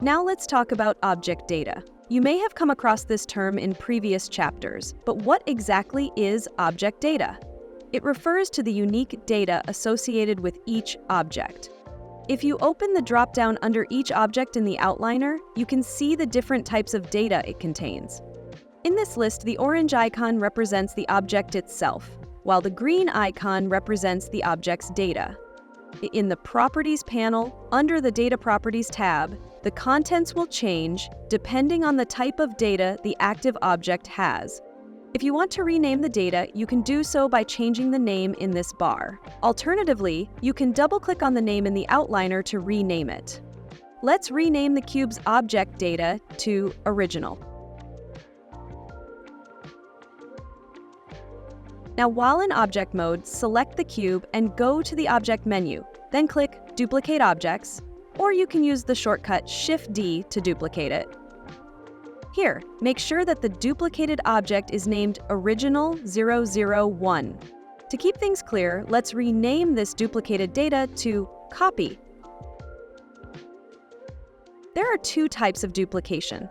Now let's talk about object data. You may have come across this term in previous chapters, but what exactly is object data? It refers to the unique data associated with each object. If you open the drop-down under each object in the outliner, you can see the different types of data it contains. In this list, the orange icon represents the object itself, while the green icon represents the object's data. In the Properties panel, under the Data Properties tab, the contents will change depending on the type of data the active object has. If you want to rename the data, you can do so by changing the name in this bar. Alternatively, you can double-click on the name in the outliner to rename it. Let's rename the cube's object data to Original. Now, while in object mode, select the cube and go to the Object menu, then click Duplicate Objects, or you can use the shortcut Shift-D to duplicate it. Here, make sure that the duplicated object is named Original 001. To keep things clear, let's rename this duplicated data to Copy. There are two types of duplication.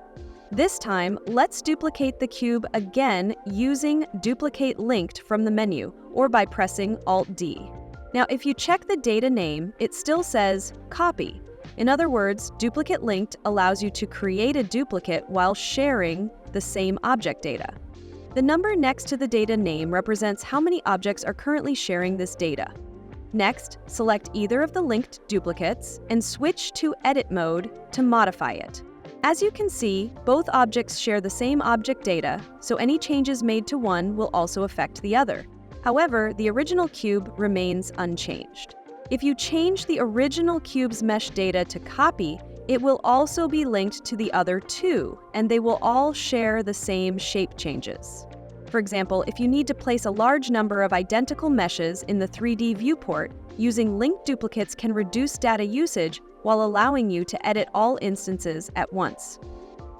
This time, let's duplicate the cube again using Duplicate Linked from the menu, or by pressing Alt-D. Now, if you check the data name, it still says Copy. In other words, Duplicate Linked allows you to create a duplicate while sharing the same object data. The number next to the data name represents how many objects are currently sharing this data. Next, select either of the linked duplicates and switch to Edit mode to modify it. As you can see, both objects share the same object data, so any changes made to one will also affect the other. However, the original cube remains unchanged. If you change the original cube's mesh data to Copy, it will also be linked to the other two, and they will all share the same shape changes. For example, if you need to place a large number of identical meshes in the 3D viewport, using linked duplicates can reduce data usage while allowing you to edit all instances at once.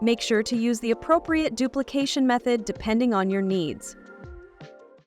Make sure to use the appropriate duplication method depending on your needs.